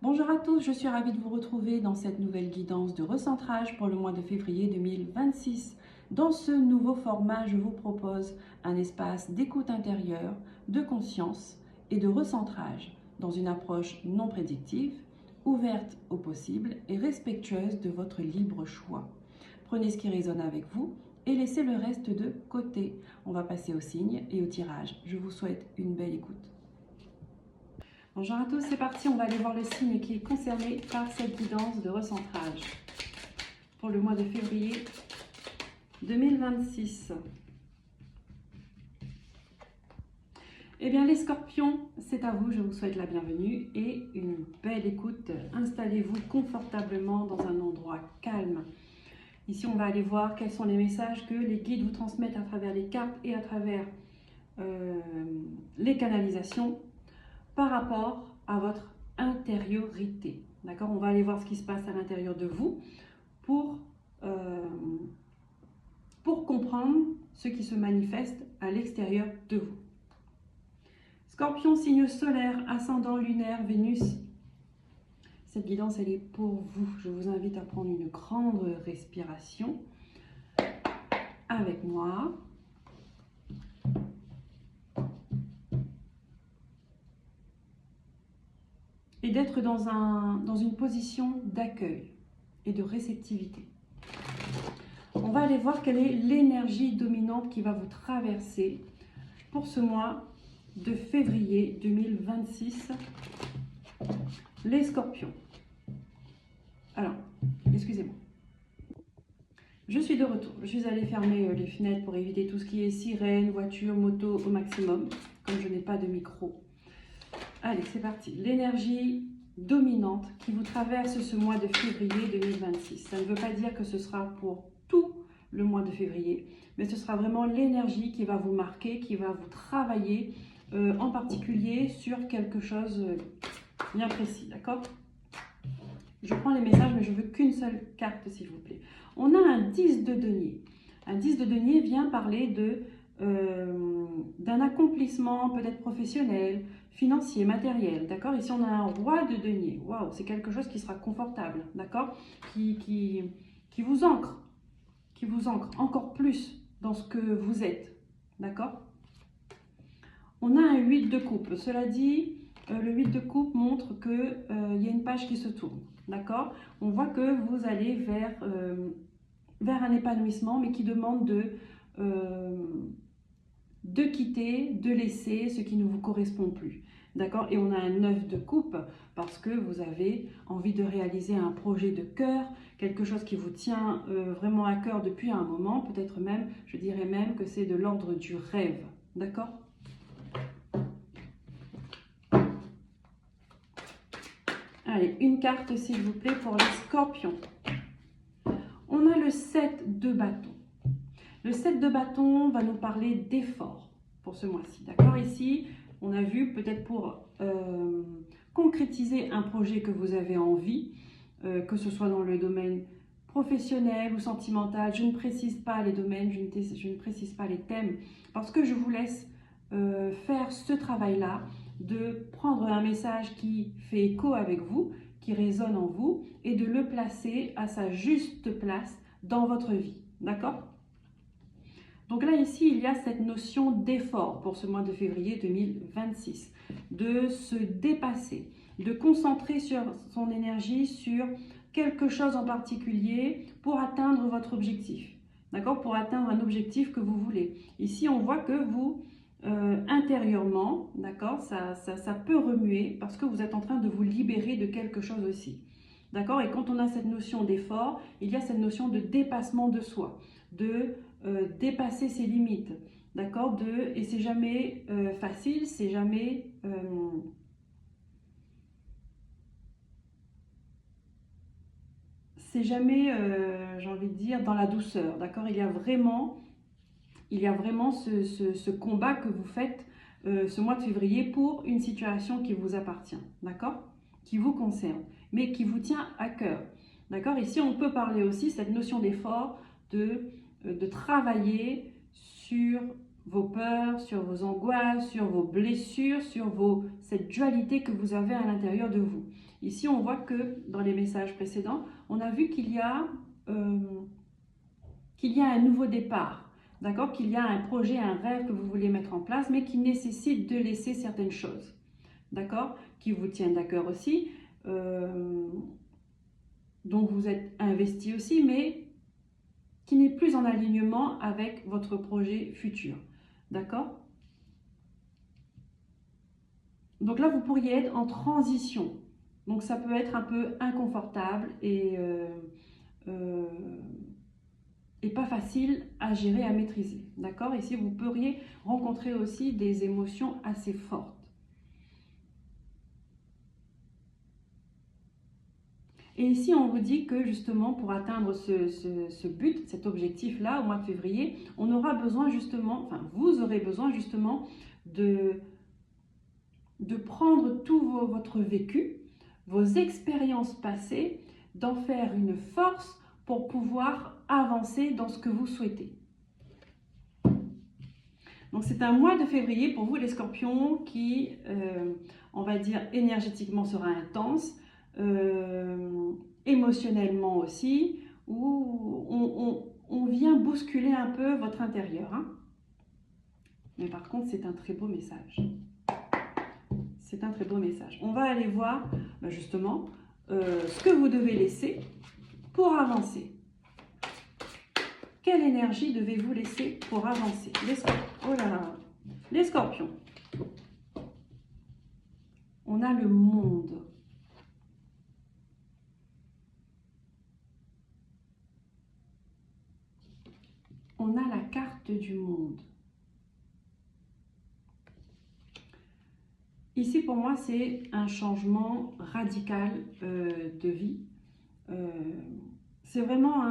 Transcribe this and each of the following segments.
Bonjour à tous, je suis ravie de vous retrouver dans cette nouvelle guidance de recentrage pour le mois de février 2026. Dans ce nouveau format, je vous propose un espace d'écoute intérieure, de conscience et de recentrage dans une approche non prédictive, ouverte au possible et respectueuse de votre libre choix. Prenez ce qui résonne avec vous et laissez le reste de côté. On va passer aux signes et au tirage. Je vous souhaite une belle écoute. Bonjour à tous, c'est parti, on va aller voir le signe qui est concerné par cette guidance de recentrage pour le mois de février 2026. Eh bien les scorpions, c'est à vous, je vous souhaite la bienvenue et une belle écoute. Installez-vous confortablement dans un endroit calme. Ici on va aller voir quels sont les messages que les guides vous transmettent à travers les cartes et à travers les canalisations par rapport à votre intériorité. D'accord? On va aller voir ce qui se passe à l'intérieur de vous pour comprendre ce qui se manifeste à l'extérieur de vous. Scorpion, signe solaire, ascendant lunaire, Vénus. Cette guidance, elle est pour vous. Je vous invite à prendre une grande respiration avec moi. Et d'être dans une position d'accueil et de réceptivité. On va aller voir quelle est l'énergie dominante qui va vous traverser pour ce mois de février 2026, les scorpions. Alors, excusez-moi. Je suis de retour. Je suis allée fermer les fenêtres pour éviter tout ce qui est sirène, voiture, moto au maximum, comme je n'ai pas de micro. Allez, c'est parti. L'énergie dominante qui vous traverse ce mois de février 2026. Ça ne veut pas dire que ce sera pour tout le mois de février, mais ce sera vraiment l'énergie qui va vous marquer, qui va vous travailler en particulier sur quelque chose bien précis, d'accord? Je prends les messages, mais je veux qu'une seule carte, s'il vous plaît. On a un 10 de denier. Un 10 de denier vient parler d'un accomplissement peut-être professionnel, financier, matériel, d'accord? Ici, on a un roi de denier. Waouh, c'est quelque chose qui sera confortable, d'accord? Qui vous ancre encore plus dans ce que vous êtes, d'accord? On a un 8 de coupe. Cela dit, le 8 de coupe montre qu'il y a une page qui se tourne, d'accord? On voit que vous allez vers un épanouissement, mais qui demande de quitter, de laisser ce qui ne vous correspond plus. D'accord? Et on a un 9 de coupe parce que vous avez envie de réaliser un projet de cœur, quelque chose qui vous tient vraiment à cœur depuis un moment, peut-être même, je dirais même que c'est de l'ordre du rêve. D'accord? Allez, une carte s'il vous plaît pour les scorpions. On a le 7 de bâton. Le 7 de bâton va nous parler d'effort pour ce mois-ci. D'accord? Ici, on a vu peut-être pour concrétiser un projet que vous avez envie, que ce soit dans le domaine professionnel ou sentimental. Je ne précise pas les domaines, je ne précise pas les thèmes, parce que je vous laisse faire ce travail-là, de prendre un message qui fait écho avec vous, qui résonne en vous, et de le placer à sa juste place dans votre vie. D'accord? Donc là, ici, il y a cette notion d'effort pour ce mois de février 2026, de se dépasser, de concentrer son énergie sur quelque chose en particulier pour atteindre votre objectif, d'accord? Pour atteindre un objectif que vous voulez. Ici, on voit que vous, intérieurement, d'accord, ça peut remuer parce que vous êtes en train de vous libérer de quelque chose aussi, d'accord? Et quand on a cette notion d'effort, il y a cette notion de dépassement de soi, de dépasser ses limites, d'accord? Et c'est jamais facile, c'est jamais j'ai envie de dire, dans la douceur, d'accord? Il y a vraiment ce combat que vous faites ce mois de février pour une situation qui vous appartient, d'accord? Qui vous concerne, mais qui vous tient à cœur, d'accord? Ici, on peut parler aussi, cette notion d'effort, de travailler sur vos peurs, sur vos angoisses, sur vos blessures, sur cette dualité que vous avez à l'intérieur de vous. Ici, on voit que dans les messages précédents, on a vu qu'il y a un nouveau départ, d'accord, qu'il y a un projet, un rêve que vous voulez mettre en place, mais qui nécessite de laisser certaines choses, d'accord, qui vous tiennent à cœur aussi, dont vous êtes investi aussi, mais qui n'est plus en alignement avec votre projet futur. D'accord? Donc là, vous pourriez être en transition. Donc ça peut être un peu inconfortable et pas facile à gérer, à maîtriser. D'accord? Ici, vous pourriez rencontrer aussi des émotions assez fortes. Et ici, on vous dit que justement, pour atteindre ce but, cet objectif-là, au mois de février, on aura besoin justement, enfin, vous aurez besoin justement de prendre tout votre vécu, vos expériences passées, d'en faire une force pour pouvoir avancer dans ce que vous souhaitez. Donc c'est un mois de février pour vous les scorpions qui, on va dire, énergétiquement sera intense, émotionnellement aussi, où on vient bousculer un peu votre intérieur. Hein. Mais par contre, c'est un très beau message. C'est un très beau message. On va aller voir justement ce que vous devez laisser pour avancer. Quelle énergie devez-vous laisser pour avancer? Oh là là, les scorpions. On a le monde. On a la carte du monde. Ici, pour moi, c'est un changement radical de vie. C'est vraiment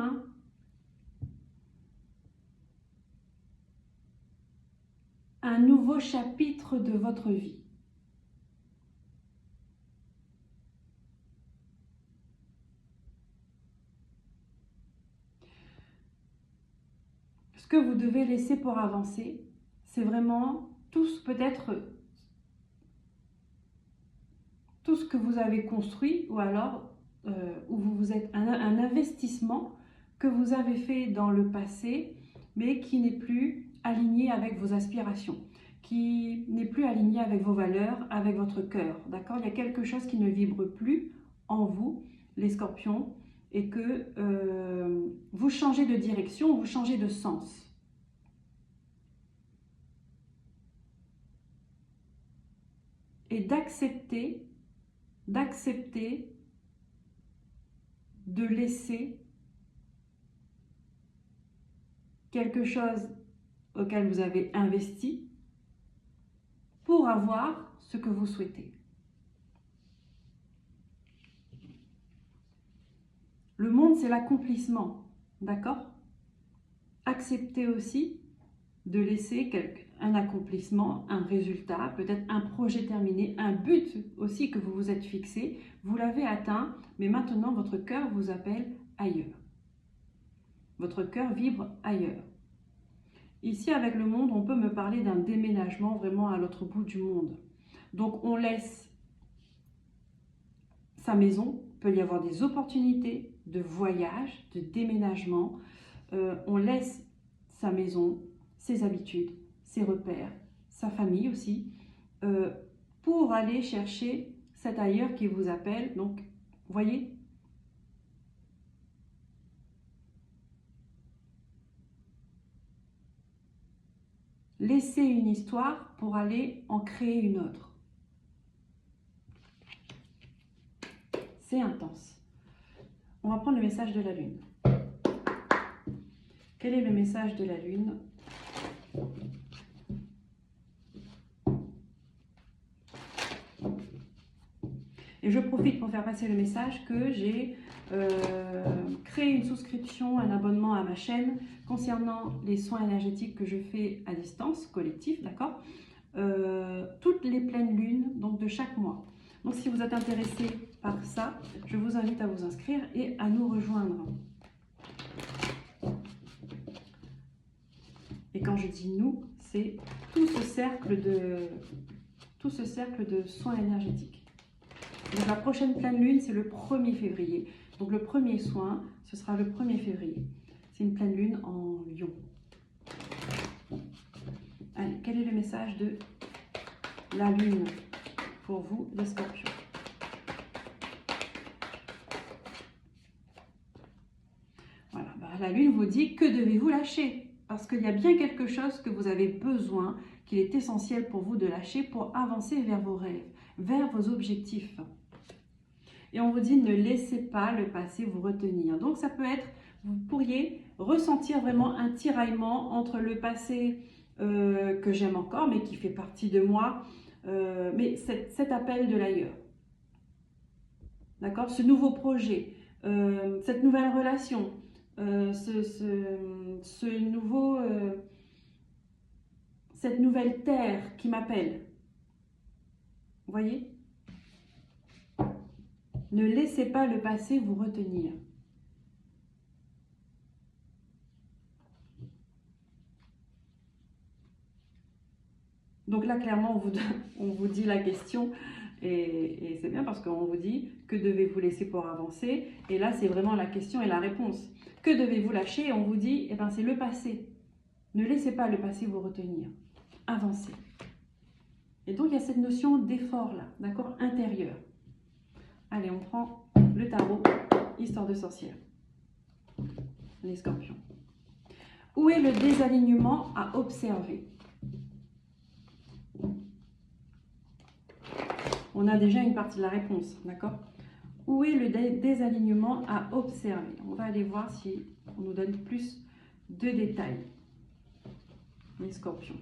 un nouveau chapitre de votre vie. Ce que vous devez laisser pour avancer, c'est vraiment peut-être tout ce que vous avez construit ou alors où vous êtes un investissement que vous avez fait dans le passé, mais qui n'est plus aligné avec vos aspirations, qui n'est plus aligné avec vos valeurs, avec votre cœur. D'accord? Il y a quelque chose qui ne vibre plus en vous, les scorpions, et que vous changez de direction, vous changez de sens. Et d'accepter de laisser quelque chose auquel vous avez investi pour avoir ce que vous souhaitez. Le monde, c'est l'accomplissement, d'accord? Acceptez aussi de laisser un accomplissement, un résultat, peut-être un projet terminé, un but aussi que vous vous êtes fixé. Vous l'avez atteint, mais maintenant votre cœur vous appelle ailleurs. Votre cœur vibre ailleurs. Ici, avec le monde, on peut me parler d'un déménagement vraiment à l'autre bout du monde. Donc, on laisse sa maison. Il peut y avoir des opportunités de voyage, de déménagement. On laisse sa maison, ses habitudes, ses repères, sa famille aussi, pour aller chercher cet ailleurs qui vous appelle. Donc, vous voyez ? Laisser une histoire pour aller en créer une autre. C'est intense. On va prendre le message de la Lune. Quel est le message de la Lune ? Et je profite pour faire passer le message que j'ai créé une souscription, un abonnement à ma chaîne concernant les soins énergétiques que je fais à distance, collectif, d'accord, toutes les pleines lunes, donc de chaque mois. Donc si vous êtes intéressé par ça, je vous invite à vous inscrire et à nous rejoindre. Et quand je dis nous, renforcer tout ce cercle de soins énergétiques. Donc la prochaine pleine lune, c'est le 1er février. Donc le premier soin, ce sera le 1er février. C'est une pleine lune en Lion. Allez, quel est le message de la lune pour vous, les scorpions? Voilà, la lune vous dit que devez-vous lâcher? Parce qu'il y a bien quelque chose que vous avez besoin, qu'il est essentiel pour vous de lâcher pour avancer vers vos rêves, vers vos objectifs. Et on vous dit ne laissez pas le passé vous retenir. Donc ça peut être, vous pourriez ressentir vraiment un tiraillement entre le passé que j'aime encore, mais qui fait partie de moi, mais cet appel de l'ailleurs. D'accord? Ce nouveau projet, cette nouvelle relation, cette nouvelle terre qui m'appelle. Vous voyez? Ne laissez pas le passé vous retenir. Donc là, clairement, on vous dit la question, et c'est bien parce qu'on vous dit que devez-vous laisser pour avancer. Et là, c'est vraiment la question et la réponse. Que devez-vous lâcher? Et on vous dit, eh ben, c'est le passé. Ne laissez pas le passé vous retenir. Avancez. Et donc, il y a cette notion d'effort là, d'accord, intérieur. Allez, on prend le tarot, histoire de sorcière. Les scorpions. Où est le désalignement à observer? On a déjà une partie de la réponse, d'accord? Où est le désalignement à observer? On va aller voir si on nous donne plus de détails. Les scorpions.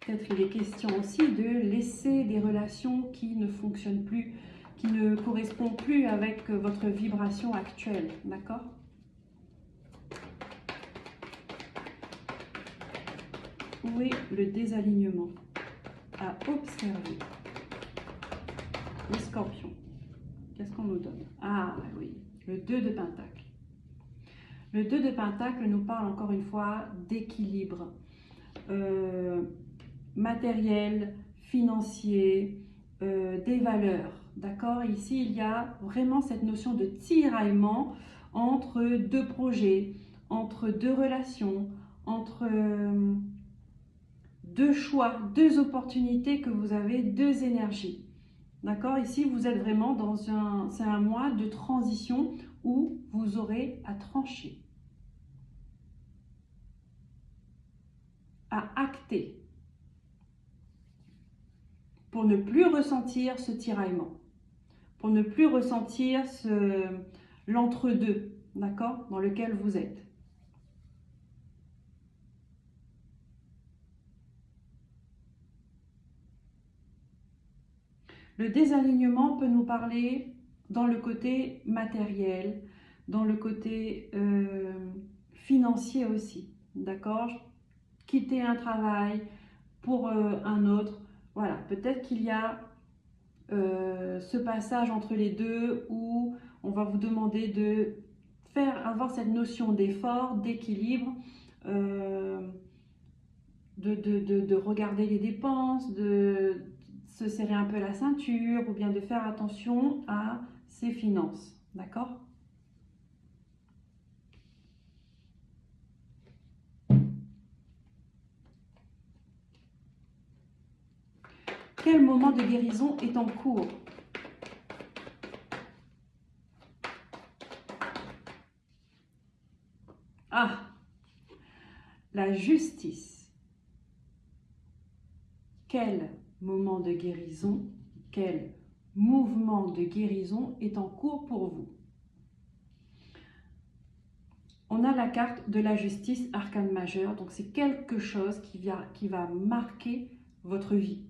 Peut-être il est question aussi de laisser des relations qui ne fonctionnent plus, qui ne correspondent plus avec votre vibration actuelle, d'accord? Où est le désalignement à observer? Les scorpions. Qu'est-ce qu'on nous donne? Ah oui, le 2 de Pentacle. Le 2 de Pentacle nous parle encore une fois d'équilibre matériel, financier, des valeurs. D'accord? Ici, il y a vraiment cette notion de tiraillement entre deux projets, entre deux relations, entre deux choix, deux opportunités que vous avez, deux énergies. D'accord? Ici, vous êtes vraiment dans c'est un mois de transition où vous aurez à trancher, à acter, pour ne plus ressentir ce tiraillement, pour ne plus ressentir l'entre-deux, d'accord, dans lequel vous êtes. Le désalignement peut nous parler dans le côté matériel, dans le côté financier aussi, d'accord? Quitter un travail pour un autre. Voilà, peut-être qu'il y a ce passage entre les deux où on va vous demander de avoir cette notion d'effort, d'équilibre, de regarder les dépenses, de se serrer un peu la ceinture ou bien de faire attention à ses finances. D'accord? Quel moment de guérison est en cours? Ah, la justice. Quel moment de guérison, quel mouvement de guérison est en cours pour vous? On a la carte de la justice, arcane majeur, donc c'est quelque chose qui va marquer votre vie.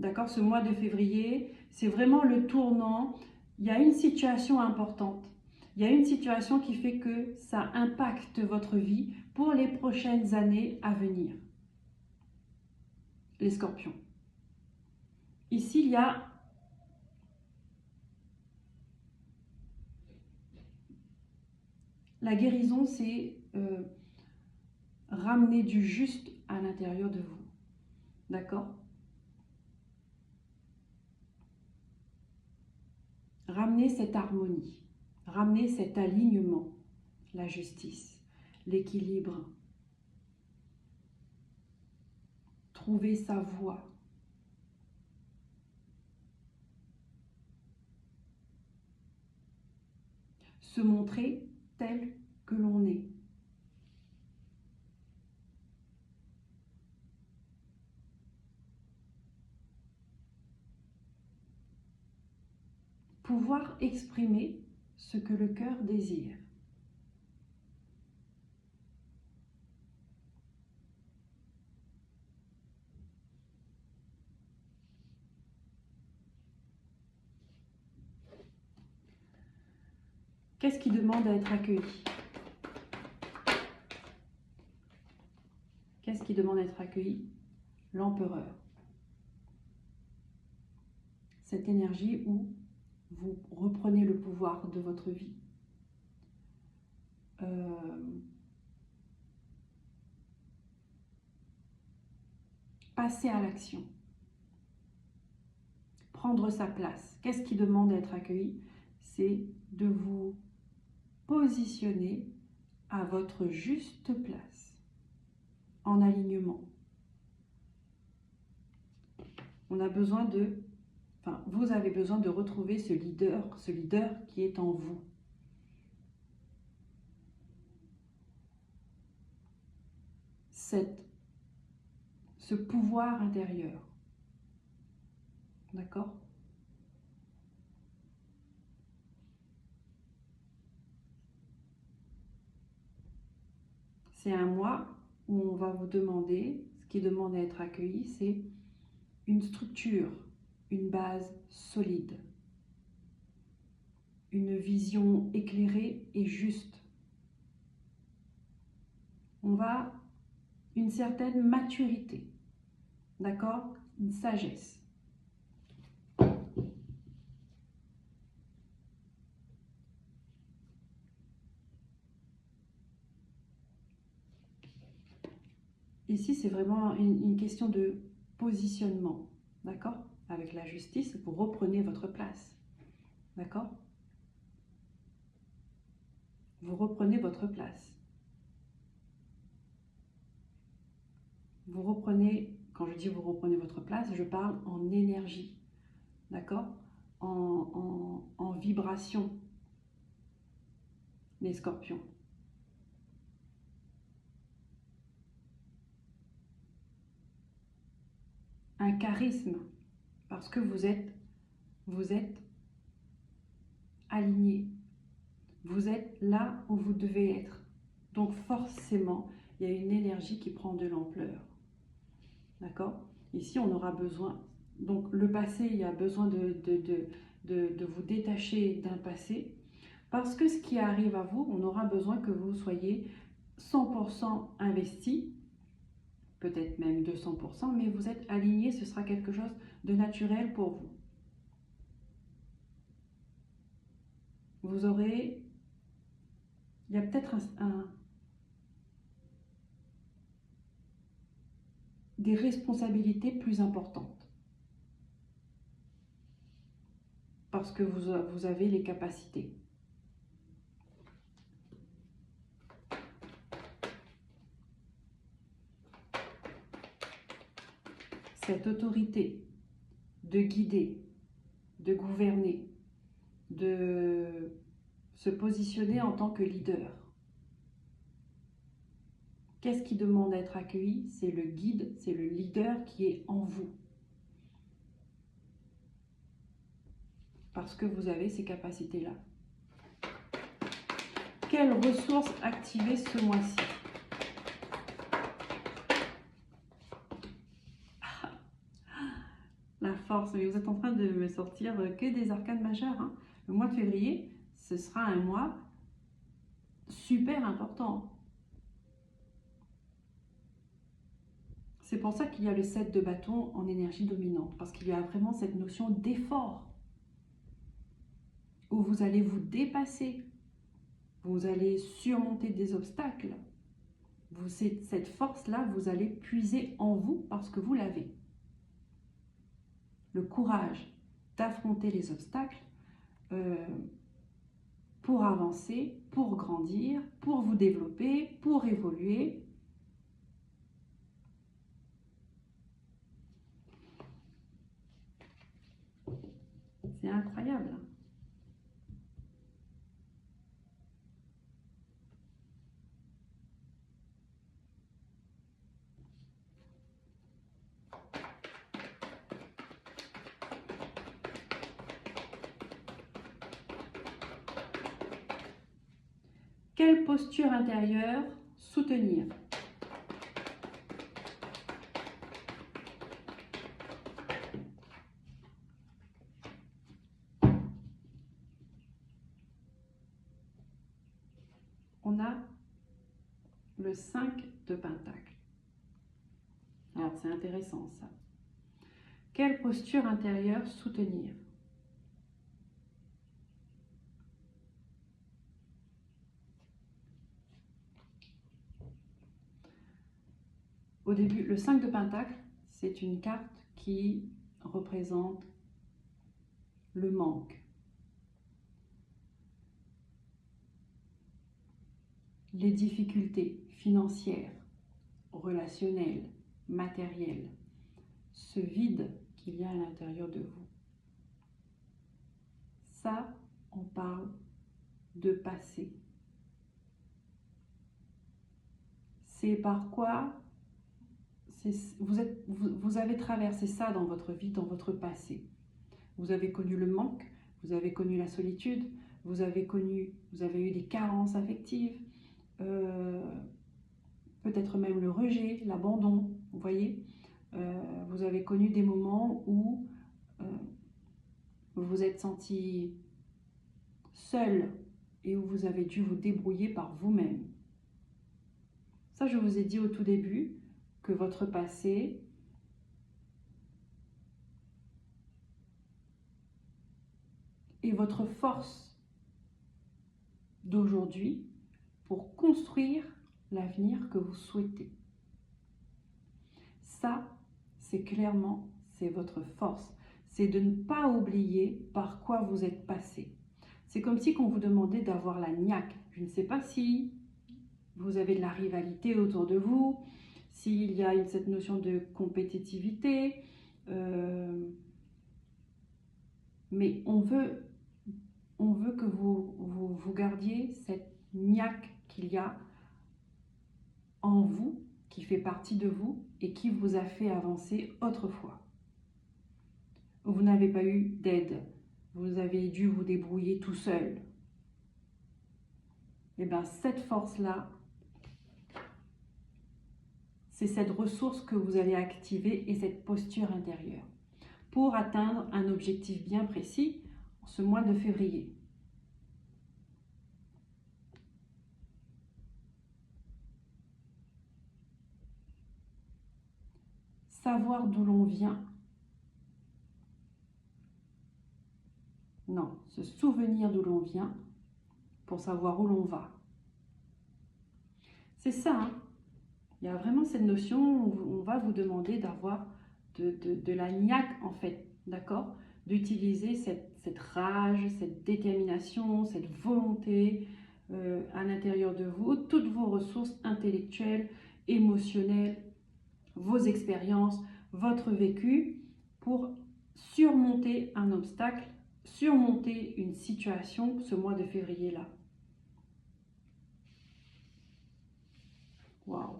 D'accord? Ce mois de février, c'est vraiment le tournant. Il y a une situation importante. Il y a une situation qui fait que ça impacte votre vie pour les prochaines années à venir. Les scorpions. Ici, il y a La guérison, c'est ramener du juste à l'intérieur de vous. D'accord? Ramener cette harmonie, ramener cet alignement, la justice, l'équilibre, trouver sa voie. Se montrer tel que l'on est. Pouvoir exprimer ce que le cœur désire. Qu'est-ce qui demande à être accueilli? Qu'est-ce qui demande à être accueilli? L'empereur. Cette énergie où vous reprenez le pouvoir de votre vie. Passer à l'action. Prendre sa place. Qu'est-ce qui demande à être accueilli? C'est de vous positionner à votre juste place, en alignement. On a besoin de, vous avez besoin de retrouver ce leader qui est en vous. Ce pouvoir intérieur. D'accord? C'est un mois où on va vous demander, ce qui demande à être accueilli, c'est une structure, une base solide, une vision éclairée et juste. Une certaine maturité, d'accord? Une sagesse. Ici, c'est vraiment une question de positionnement, d'accord? Avec la justice, vous reprenez votre place, d'accord? Vous reprenez votre place. Vous reprenez, quand je dis vous reprenez votre place, je parle en énergie, d'accord? En vibration, les scorpions. Un charisme, parce que vous êtes aligné. Vous êtes là où vous devez être. Donc forcément, il y a une énergie qui prend de l'ampleur. D'accord? Ici, on aura besoin... Donc le passé, il y a besoin de vous détacher d'un passé. Parce que ce qui arrive à vous, on aura besoin que vous soyez 100% investi, peut-être même 200%, mais vous êtes aligné, ce sera quelque chose de naturel pour vous. Vous aurez... Il y a peut-être des responsabilités plus importantes. Parce que vous avez les capacités. Cette autorité de guider, de gouverner, de se positionner en tant que leader. Qu'est-ce qui demande à être accueilli? C'est le guide, c'est le leader qui est en vous. Parce que vous avez ces capacités-là. Quelles ressources activer ce mois-ci? La force, mais vous êtes en train de me sortir que des arcanes majeures. Hein. Le mois de février, ce sera un mois super important. C'est pour ça qu'il y a le 7 de bâton en énergie dominante, parce qu'il y a vraiment cette notion d'effort, où vous allez vous dépasser. Vous allez surmonter des obstacles. Cette force-là, vous allez puiser en vous parce que vous l'avez. Le courage d'affronter les obstacles pour avancer, pour grandir, pour vous développer, pour évoluer. C'est incroyable. Quelle posture intérieure soutenir? On a le 5 de Pentacle. Alors c'est intéressant ça. Quelle posture intérieure soutenir? Au début, le 5 de Pentacle, c'est une carte qui représente le manque. Les difficultés financières, relationnelles, matérielles, ce vide qu'il y a à l'intérieur de vous. Ça, on parle de passé. C'est par quoi vous avez traversé ça dans votre vie, dans votre passé. Vous avez connu le manque, vous avez connu la solitude, vous avez eu des carences affectives, peut-être même le rejet, l'abandon, vous voyez. Vous avez connu des moments où vous vous êtes senti seul et où vous avez dû vous débrouiller par vous-même. Ça, je vous ai dit au tout début que votre passé est votre force d'aujourd'hui pour construire l'avenir que vous souhaitez. Ça, c'est clairement, c'est votre force. C'est de ne pas oublier par quoi vous êtes passé. C'est comme si on vous demandait d'avoir la niaque. Je ne sais pas si vous avez de la rivalité autour de vous, s'il y a cette notion de compétitivité, mais on veut que vous gardiez cette niaque qu'il y a en vous, qui fait partie de vous et qui vous a fait avancer autrefois. Vous n'avez pas eu d'aide, vous avez dû vous débrouiller tout seul. Et bien cette force-là, c'est cette ressource que vous allez activer et cette posture intérieure pour atteindre un objectif bien précis en ce mois de février. Savoir d'où l'on vient. Non, se souvenir d'où l'on vient pour savoir où l'on va. C'est ça, hein. Il y a vraiment cette notion où on va vous demander d'avoir de la niaque en fait, d'accord? D'utiliser cette rage, cette détermination, cette volonté à l'intérieur de vous, toutes vos ressources intellectuelles, émotionnelles, vos expériences, votre vécu pour surmonter un obstacle, surmonter une situation ce mois de février-là. Waouh!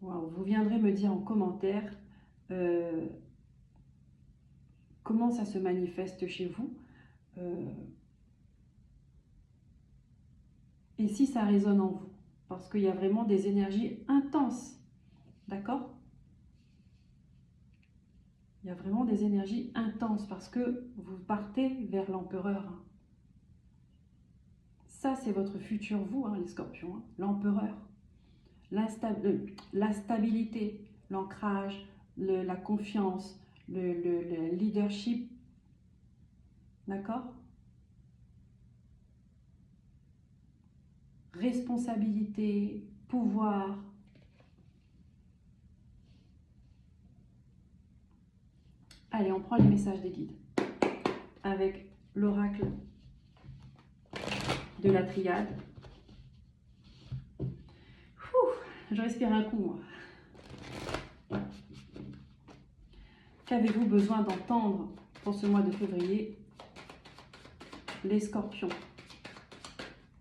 Waouh! Vous viendrez me dire en commentaire comment ça se manifeste chez vous et si ça résonne en vous. Parce qu'il y a vraiment des énergies intenses. D'accord? Il y a vraiment des énergies intenses parce que vous partez vers l'empereur. Ça, c'est votre futur vous, hein, les scorpions. Hein, l'empereur. La stabilité, l'ancrage, la confiance, le leadership. D'accord? responsabilité, pouvoir. Allez, on prend les messages des guides avec l'oracle de la triade. Je respire un coup, moi. Qu'avez-vous besoin d'entendre pour ce mois de février, les scorpions?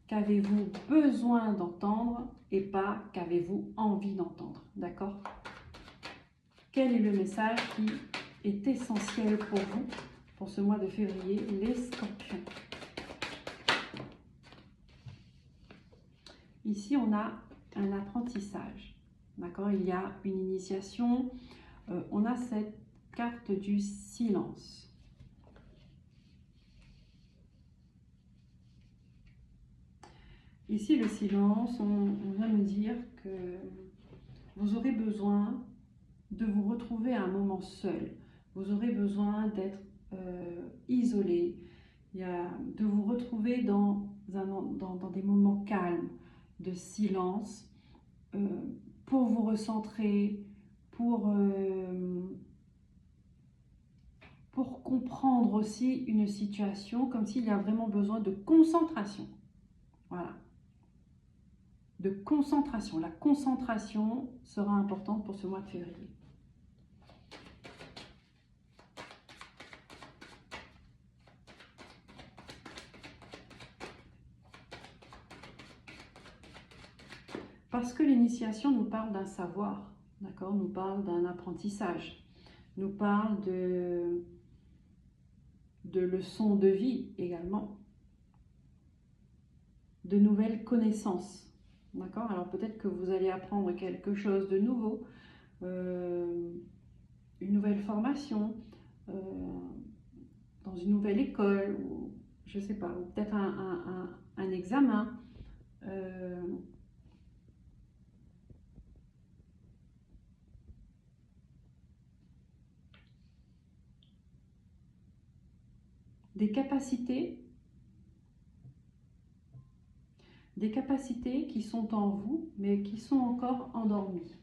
Qu'avez-vous besoin d'entendre et pas qu'avez-vous envie d'entendre, d'accord? Quel est le message qui est essentiel pour vous pour ce mois de février, les scorpions? Ici, on a un apprentissage, d'accord? Il y a une initiation, on a cette carte du silence. Ici, le silence, on vient me dire que vous aurez besoin de vous retrouver à un moment seul. Vous aurez besoin d'être isolé, de vous retrouver dans des moments calmes, de silence, pour vous recentrer, pour comprendre aussi une situation, comme s'il y a vraiment besoin de concentration. Voilà. De concentration. La concentration sera importante pour ce mois de février. Parce que l'initiation nous parle d'un savoir, d'accord? Nous parle d'un apprentissage, nous parle de leçons de vie également, de nouvelles connaissances. D'accord? Alors peut-être que vous allez apprendre quelque chose de nouveau, une nouvelle formation, dans une nouvelle école, ou je sais pas, ou peut-être un examen. Des capacités qui sont en vous, mais qui sont encore endormies,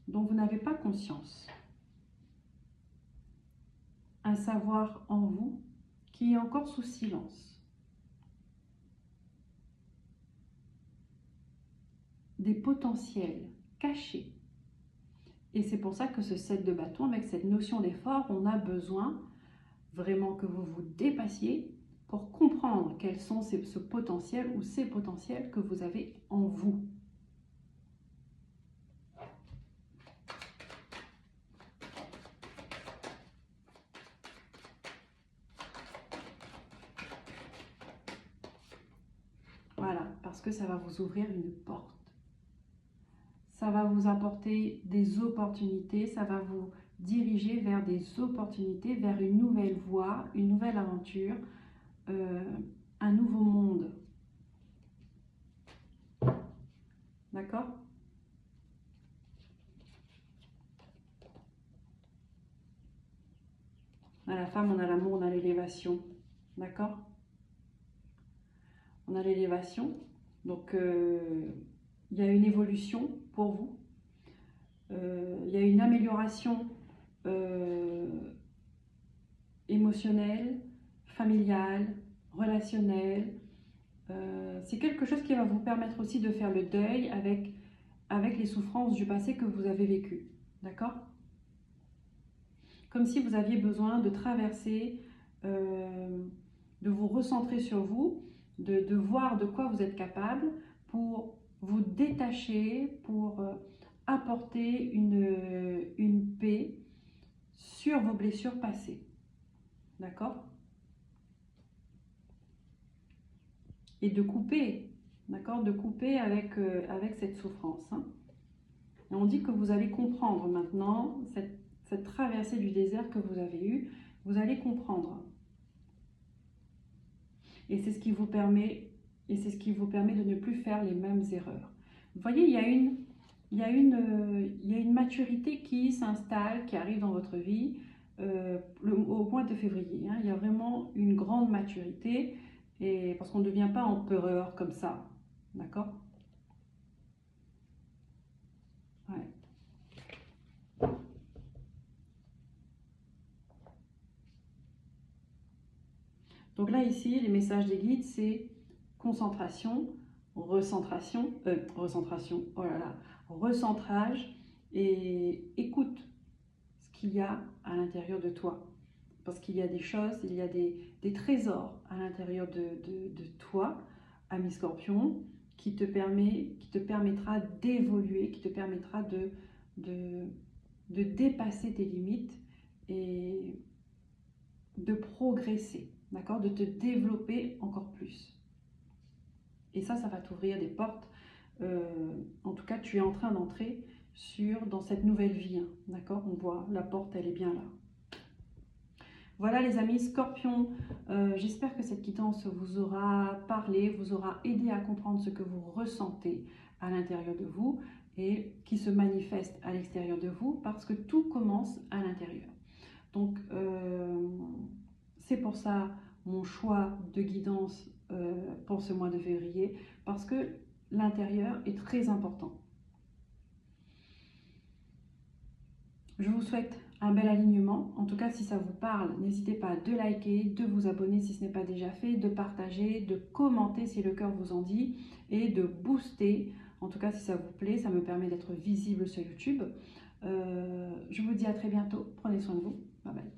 dont vous n'avez pas conscience. Un savoir en vous qui est encore sous silence. Des potentiels cachés. Et c'est pour ça que ce 7 de bâton, avec cette notion d'effort, on a besoin vraiment que vous vous dépassiez pour comprendre quels sont ce potentiel ou ces potentiels que vous avez en vous. Voilà, parce que ça va vous ouvrir une porte. Ça va vous apporter des opportunités, ça va vous diriger vers des opportunités, vers une nouvelle voie, une nouvelle aventure, un nouveau monde. D'accord? On a la femme, on a l'amour, on a l'élévation. D'accord? On a l'élévation. Donc, il y a une évolution pour vous. Il y a une amélioration émotionnelle, familiale, relationnelle. C'est quelque chose qui va vous permettre aussi de faire le deuil avec les souffrances du passé que vous avez vécues. D'accord? Comme si vous aviez besoin de traverser, de vous recentrer sur vous, de voir de quoi vous êtes capable pour vous détacher, pour apporter une paix sur vos blessures passées. D'accord? Et de couper, d'accord? De couper avec cette souffrance. Hein. Et on dit que vous allez comprendre maintenant cette traversée du désert que vous avez eue, vous allez comprendre. Et c'est ce qui vous permet, de ne plus faire les mêmes erreurs. Vous voyez, il y a une maturité qui s'installe, qui arrive dans votre vie au mois de février. Hein. Il y a vraiment une grande maturité, et parce qu'on ne devient pas empereur comme ça. D'accord? Ouais. Donc là, ici, les messages des guides, c'est concentration, recentration, oh là là, recentrage et écoute ce qu'il y a à l'intérieur de toi. Parce qu'il y a des choses, il y a des trésors à l'intérieur de toi, ami Scorpion, qui te permettra d'évoluer, qui te permettra de, de dépasser tes limites et de progresser, d'accord? De te développer encore plus. Et ça va t'ouvrir des portes. En tout cas, tu es en train d'entrer dans cette nouvelle vie, hein, d'accord? On voit, la porte, elle est bien là. Voilà les amis Scorpions, j'espère que cette guidance vous aura parlé, vous aura aidé à comprendre ce que vous ressentez à l'intérieur de vous et qui se manifeste à l'extérieur de vous parce que tout commence à l'intérieur. Donc, c'est pour ça mon choix de guidance pour ce mois de février, parce que l'intérieur est très important. Je vous souhaite un bel alignement. En tout cas, si ça vous parle, n'hésitez pas de liker, de vous abonner si ce n'est pas déjà fait, de partager, de commenter si le cœur vous en dit et de booster. En tout cas, si ça vous plaît, ça me permet d'être visible sur YouTube. Je vous dis à très bientôt. Prenez soin de vous. Bye bye.